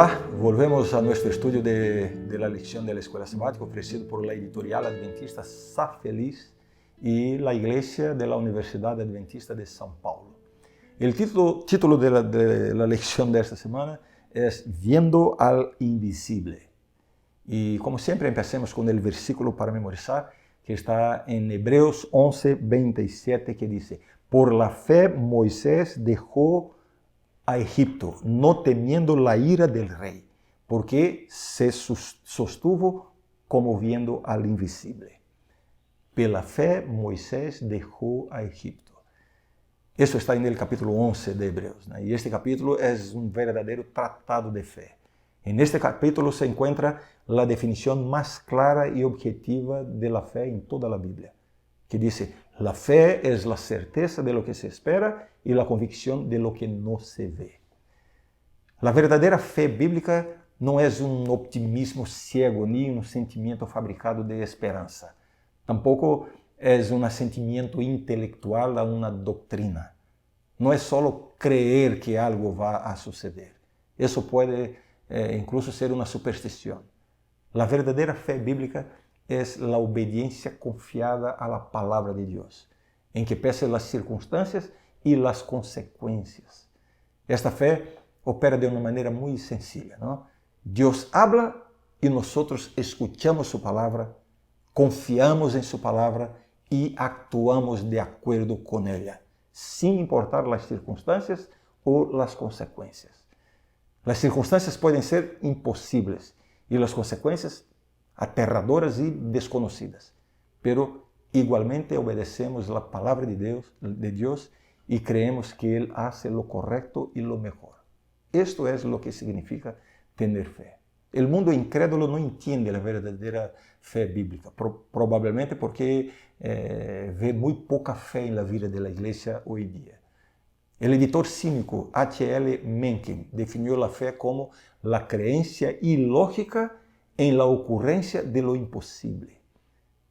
Hola, volvemos a nuestro estudio de la lección de la Escuela Sabática ofrecido por la editorial adventista Sa Feliz y la Iglesia de la Universidad Adventista de São Paulo. El título de la lección de esta semana es Viendo al Invisible. Y como siempre empecemos con el versículo para memorizar que está en Hebreos 11, 27 que dice: Por la fe Moisés dejó a Egipto, no temiendo la ira del rey, porque se sostuvo como viendo al invisible. Pela fé, Moisés dejó a Egipto. Eso está en el capítulo 11 de Hebreos, ¿no? Y este capítulo es un verdadero tratado de fe. En este capítulo se encuentra la definición más clara y objetiva de la fe en toda la Biblia, que dice: la fe es la certeza de lo que se espera y la convicción de lo que no se ve. La verdadera fe bíblica no es un optimismo ciego ni un sentimiento fabricado de esperanza. Tampoco es un asentimiento intelectual a una doctrina. No es solo creer que algo va a suceder. Eso puede incluso ser una superstición. La verdadera fe bíblica es la obediencia confiada a la palabra de Dios, en que pese las circunstancias y las consecuencias. Esta fe opera de una manera muy sencilla, ¿no? Dios habla y nosotros escuchamos su palabra, confiamos en su palabra y actuamos de acuerdo con ella, sin importar las circunstancias o las consecuencias. Las circunstancias pueden ser imposibles y las consecuencias aterradoras y desconocidas, pero igualmente obedecemos la palabra de Dios y creemos que Él hace lo correcto y lo mejor. Esto es lo que significa tener fe. El mundo incrédulo no entiende la verdadera fe bíblica, probablemente porque ve muy poca fe en la vida de la iglesia hoy día. El editor cínico H.L. Mencken definió la fe como la creencia ilógica en la ocurrencia de lo imposible.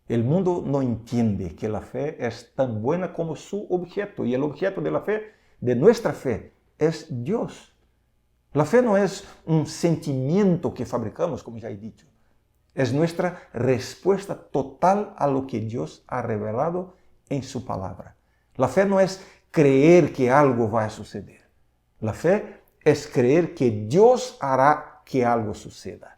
El mundo no entiende que la fe es tan buena como su objeto, y el objeto de la fe, de nuestra fe, es Dios. La fe no es un sentimiento que fabricamos, como ya he dicho. Es nuestra respuesta total a lo que Dios ha revelado en su palabra. La fe no es creer que algo va a suceder. La fe es creer que Dios hará que algo suceda.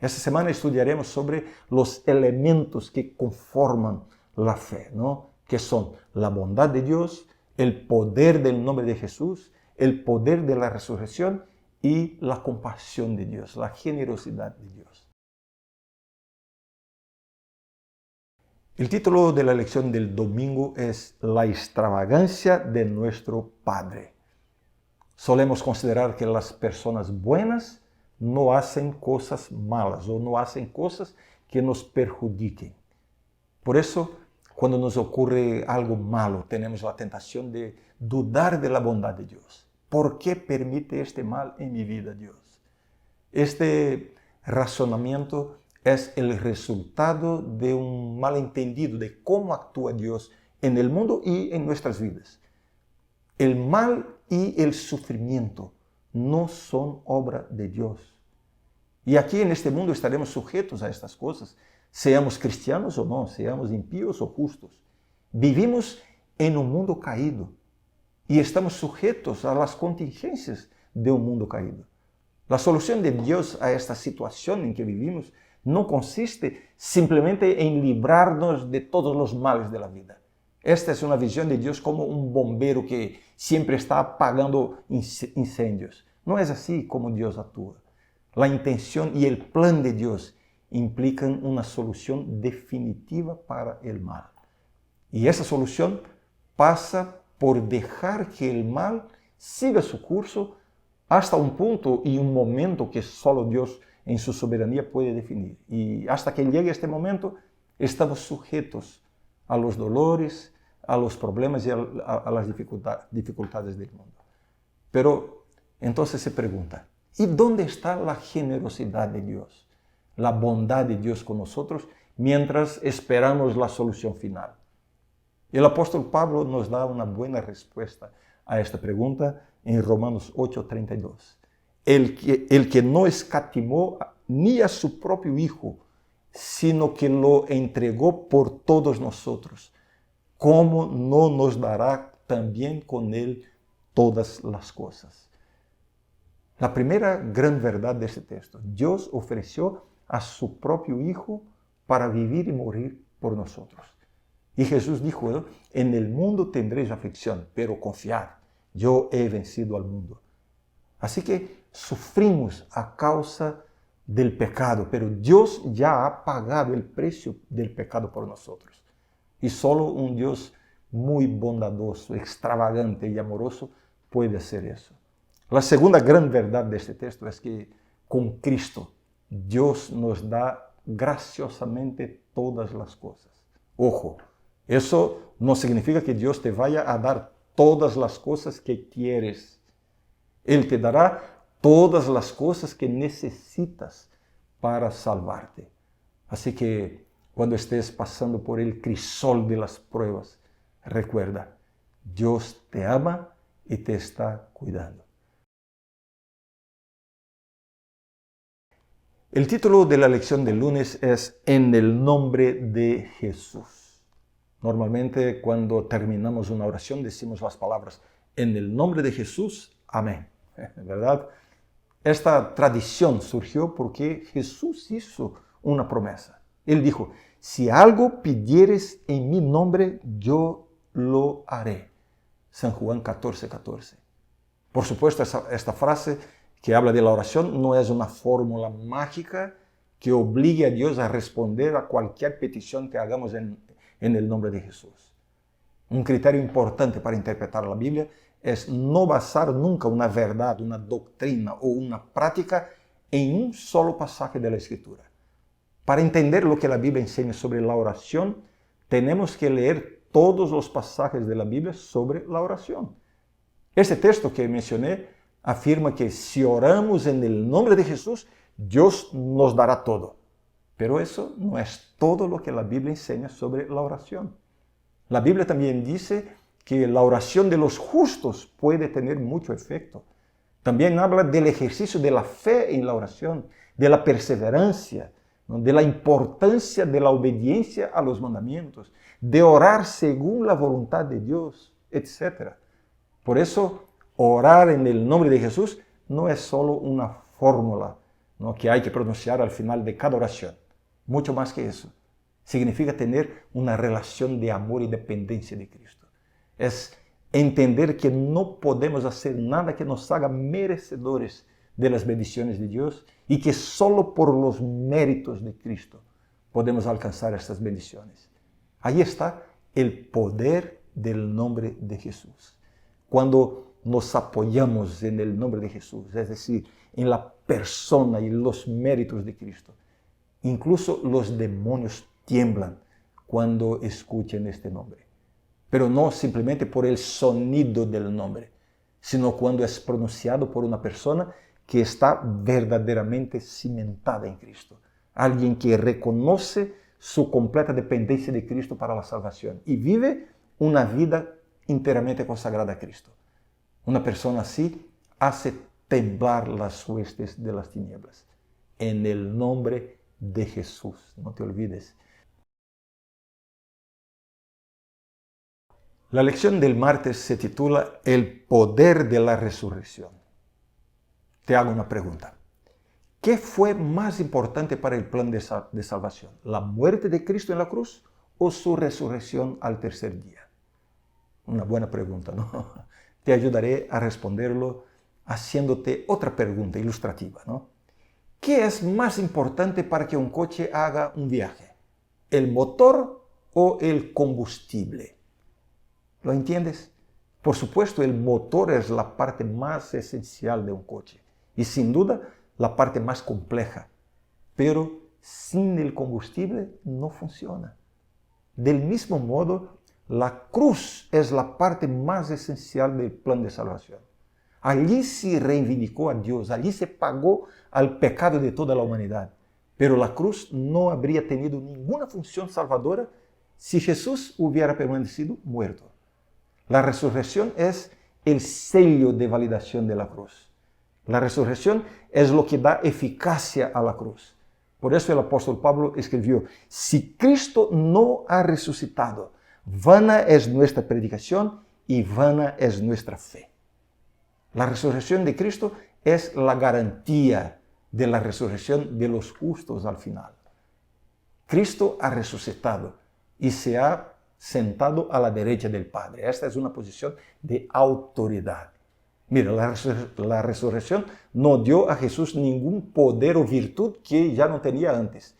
Esta semana estudiaremos sobre los elementos que conforman la fe, ¿no? Que son la bondad de Dios, el poder del nombre de Jesús, el poder de la resurrección y la compasión de Dios, la generosidad de Dios. El título de la lección del domingo es La extravagancia de nuestro Padre. Solemos considerar que las personas buenas no hacen cosas malas o no hacen cosas que nos perjudiquen. Por eso, cuando nos ocurre algo malo, tenemos la tentación de dudar de la bondad de Dios. ¿Por qué permite este mal en mi vida, Dios? Este razonamiento es el resultado de un malentendido de cómo actúa Dios en el mundo y en nuestras vidas. El mal y el sufrimiento no son obra de Dios. Y aquí en este mundo estaremos sujetos a estas cosas, seamos cristianos o no, seamos impíos o justos. Vivimos en un mundo caído y estamos sujetos a las contingencias de un mundo caído. La solución de Dios a esta situación en que vivimos no consiste simplemente en librarnos de todos los males de la vida. Esta es una visión de Dios como un bombero que siempre está apagando incendios. No es así como Dios actúa. La intención y el plan de Dios implican una solución definitiva para el mal. Y esa solución pasa por dejar que el mal siga su curso hasta un punto y un momento que solo Dios en su soberanía puede definir. Y hasta que llegue este momento, estamos sujetos a los dolores, a los problemas y a las dificultades del mundo. Pero entonces se pregunta, ¿y dónde está la generosidad de Dios? La bondad de Dios con nosotros mientras esperamos la solución final. El apóstol Pablo nos da una buena respuesta a esta pregunta en Romanos 8:32. el que no escatimó ni a su propio Hijo, sino que lo entregó por todos nosotros, ¿cómo no nos dará también con Él todas las cosas? La primera gran verdad de este texto: Dios ofreció a su propio Hijo para vivir y morir por nosotros. Y Jesús dijo, ¿no? En el mundo tendréis aflicción, pero confiad, yo he vencido al mundo. Así que sufrimos a causa del pecado, pero Dios ya ha pagado el precio del pecado por nosotros. Y solo un Dios muy bondadoso, extravagante y amoroso puede hacer eso. La segunda gran verdad de este texto es que con Cristo Dios nos da graciosamente todas las cosas. Ojo, eso no significa que Dios te vaya a dar todas las cosas que quieres. Él te dará todas las cosas que necesitas para salvarte. Así que cuando estés pasando por el crisol de las pruebas, recuerda, Dios te ama y te está cuidando. El título de la lección del lunes es En el nombre de Jesús. Normalmente cuando terminamos una oración decimos las palabras En el nombre de Jesús, amén. ¿Verdad? Esta tradición surgió porque Jesús hizo una promesa. Él dijo, si algo pidieres en mi nombre, yo lo haré. San Juan 14:14. Por supuesto, esta frase que habla de la oración no es una fórmula mágica que obligue a Dios a responder a cualquier petición que hagamos en el nombre de Jesús. Un criterio importante para interpretar la Biblia es no basar nunca una verdad, una doctrina o una práctica en un solo pasaje de la Escritura. Para entender lo que la Biblia enseña sobre la oración, tenemos que leer todos los pasajes de la Biblia sobre la oración. Este texto que mencioné afirma que si oramos en el nombre de Jesús, Dios nos dará todo. Pero eso no es todo lo que la Biblia enseña sobre la oración. La Biblia también dice que la oración de los justos puede tener mucho efecto. También habla del ejercicio de la fe en la oración, de la perseverancia, ¿no? De la importancia de la obediencia a los mandamientos, de orar según la voluntad de Dios, etc. Por eso, orar en el nombre de Jesús no es solo una fórmula, ¿no? que hay que pronunciar al final de cada oración. Mucho más que eso. Significa tener una relación de amor y dependencia de Cristo. Es entender que no podemos hacer nada que nos haga merecedores de las bendiciones de Dios y que solo por los méritos de Cristo podemos alcanzar estas bendiciones. Ahí está el poder del nombre de Jesús. Cuando nos apoyamos en el nombre de Jesús, es decir, en la persona y los méritos de Cristo, incluso los demonios tiemblan cuando escuchan este nombre. Pero no simplemente por el sonido del nombre, sino cuando es pronunciado por una persona que está verdaderamente cimentada en Cristo. Alguien que reconoce su completa dependencia de Cristo para la salvación y vive una vida enteramente consagrada a Cristo. Una persona así hace temblar las huestes de las tinieblas. En el nombre de Jesús, no te olvides. La lección del martes se titula El poder de la resurrección. Te hago una pregunta. ¿Qué fue más importante para el plan de salvación? ¿La muerte de Cristo en la cruz o su resurrección al tercer día? Una buena pregunta, ¿no? Te ayudaré a responderlo haciéndote otra pregunta ilustrativa, ¿no? ¿Qué es más importante para que un coche haga un viaje? ¿El motor o el combustible? ¿Lo entiendes? Por supuesto, el motor es la parte más esencial de un coche y sin duda la parte más compleja, pero sin el combustible no funciona. Del mismo modo, la cruz es la parte más esencial del plan de salvación. Allí se reivindicó a Dios, allí se pagó al pecado de toda la humanidad. Pero la cruz no habría tenido ninguna función salvadora si Jesús hubiera permanecido muerto. La resurrección es el sello de validación de la cruz. La resurrección es lo que da eficacia a la cruz. Por eso el apóstol Pablo escribió, si Cristo no ha resucitado, vana es nuestra predicación y vana es nuestra fe. La resurrección de Cristo es la garantía de la resurrección de los justos al final. Cristo ha resucitado y se ha sentado a la derecha del Padre. Esta es una posición de autoridad. Mira, la resurrección no dio a Jesús ningún poder o virtud que ya no tenía antes,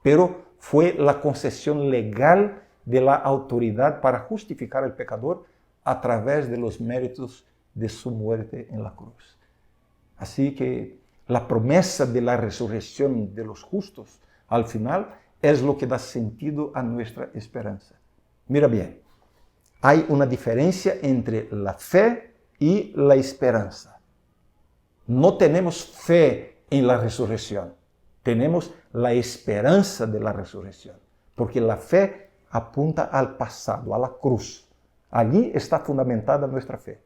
pero fue la concesión legal de la autoridad para justificar al pecador a través de los méritos de su muerte en la cruz. Así que la promesa de la resurrección de los justos al final es lo que da sentido a nuestra esperanza. Mira bien, hay una diferencia entre la fe y la esperanza. No tenemos fe en la resurrección, tenemos la esperanza de la resurrección, porque la fe apunta al pasado, a la cruz. Allí está fundamentada nuestra fe,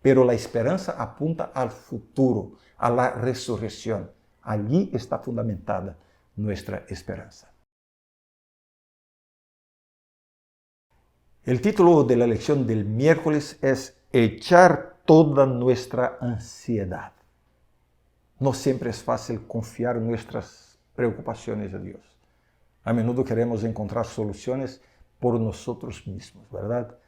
pero la esperanza apunta al futuro, a la resurrección. Allí está fundamentada nuestra esperanza. El título de la lección del miércoles es Echar toda nuestra ansiedad. No siempre es fácil confiar nuestras preocupaciones a Dios. A menudo queremos encontrar soluciones por nosotros mismos, ¿verdad?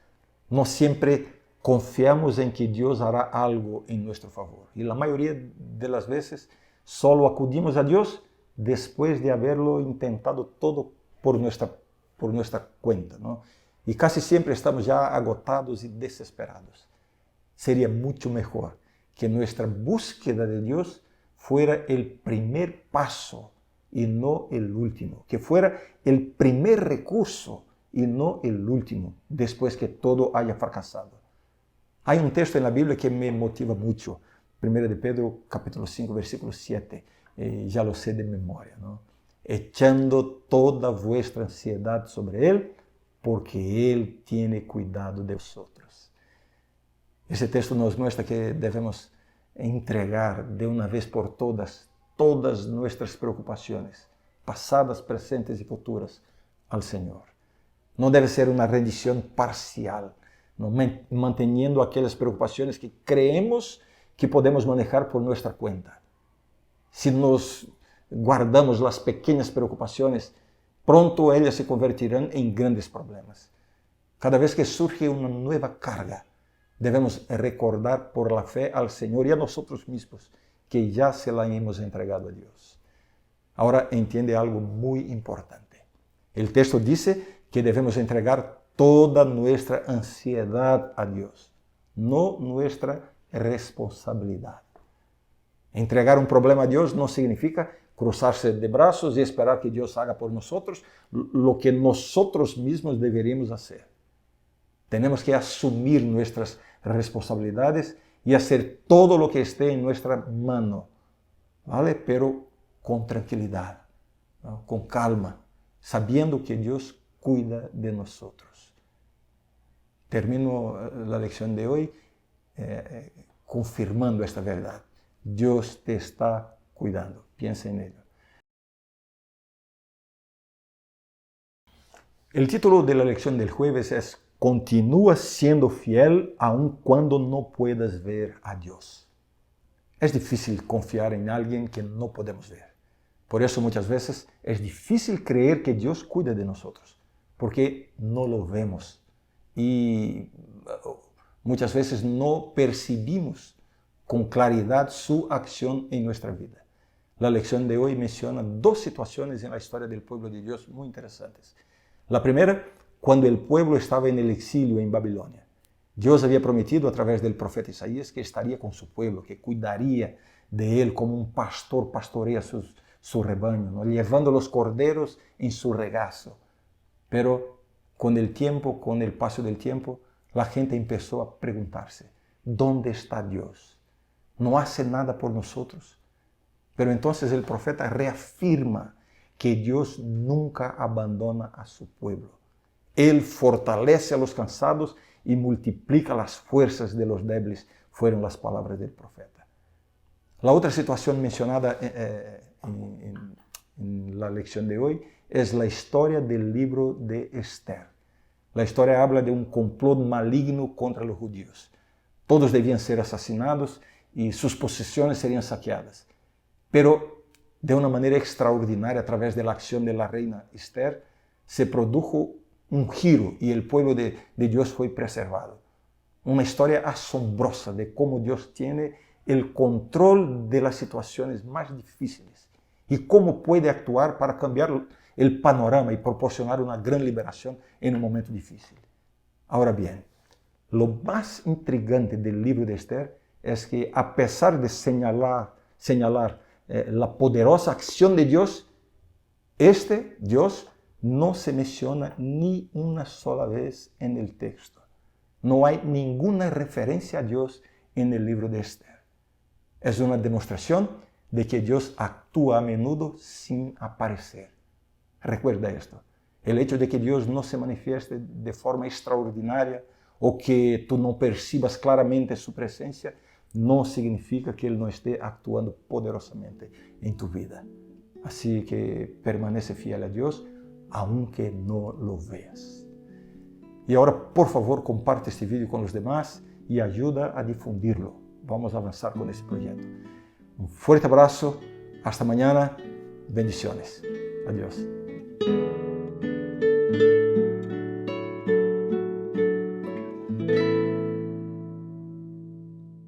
No siempre confiamos en que Dios hará algo en nuestro favor. Y la mayoría de las veces solo acudimos a Dios después de haberlo intentado todo por nuestra cuenta, ¿no? Y casi siempre estamos ya agotados y desesperados. Sería mucho mejor que nuestra búsqueda de Dios fuera el primer paso y no el último. Que fuera el primer recurso y no el último, después que todo haya fracasado. Hay un texto en la Biblia que me motiva mucho. 1 de Pedro, capítulo 5, versículo 7. Ya lo sé de memoria, ¿no? Echando toda vuestra ansiedad sobre Él, porque Él tiene cuidado de vosotros. Ese texto nos muestra que debemos entregar de una vez por todas nuestras preocupaciones, pasadas, presentes y futuras, al Señor. No debe ser una rendición parcial, ¿no? Manteniendo aquellas preocupaciones que creemos que podemos manejar por nuestra cuenta. Si nos guardamos las pequeñas preocupaciones, pronto ellas se convertirán en grandes problemas. Cada vez que surge una nueva carga, debemos recordar por la fe al Señor y a nosotros mismos que ya se la hemos entregado a Dios. Ahora entiende algo muy importante. El texto dice que debemos entregar toda nuestra ansiedad a Dios, no nuestra responsabilidad. Entregar un problema a Dios no significa cruzarse de brazos y esperar que Dios haga por nosotros lo que nosotros mismos deberíamos hacer. Tenemos que asumir nuestras responsabilidades y hacer todo lo que esté en nuestra mano, ¿vale? Pero con tranquilidad, ¿no? Con calma, sabiendo que Dios cuida de nosotros. Termino la lección de hoy confirmando esta verdad. Dios te está cuidando. Piensa en ello. El título de la lección del jueves es Continúa siendo fiel aun cuando no puedas ver a Dios. Es difícil confiar en alguien que no podemos ver. Por eso muchas veces es difícil creer que Dios cuida de nosotros, porque no lo vemos y muchas veces no percibimos con claridad su acción en nuestra vida. La lección de hoy menciona dos situaciones en la historia del pueblo de Dios muy interesantes. La primera, cuando el pueblo estaba en el exilio en Babilonia. Dios había prometido a través del profeta Isaías que estaría con su pueblo, que cuidaría de él como un pastor pastorea su rebaño, ¿no? Llevando los corderos en su regazo. Pero con el tiempo, con el paso del tiempo, la gente empezó a preguntarse, ¿dónde está Dios? ¿No hace nada por nosotros? Pero entonces el profeta reafirma que Dios nunca abandona a su pueblo. Él fortalece a los cansados y multiplica las fuerzas de los débiles, fueron las palabras del profeta. La otra situación mencionada en la lección de hoy es la historia del libro de Esther. La historia habla de un complot maligno contra los judíos. Todos debían ser asesinados y sus posesiones serían saqueadas. Pero de una manera extraordinaria, a través de la acción de la reina Esther, se produjo un giro y el pueblo de Dios fue preservado. Una historia asombrosa de cómo Dios tiene el control de las situaciones más difíciles y cómo puede actuar para cambiar el panorama y proporcionar una gran liberación en un momento difícil. Ahora bien, lo más intrigante del libro de Esther es que, a pesar de señalar la poderosa acción de Dios, Dios no se menciona ni una sola vez en el texto. No hay ninguna referencia a Dios en el libro de Esther. Es una demostración de que Dios actúa a menudo sin aparecer. Recuerda esto. El hecho de que Dios no se manifieste de forma extraordinaria o que tú no percibas claramente su presencia no significa que Él no esté actuando poderosamente en tu vida. Así que permanece fiel a Dios aunque no lo veas. Y ahora, por favor, comparte este vídeo con los demás y ayuda a difundirlo. Vamos a avanzar con este proyecto. Un fuerte abrazo. Hasta mañana. Bendiciones. Adiós.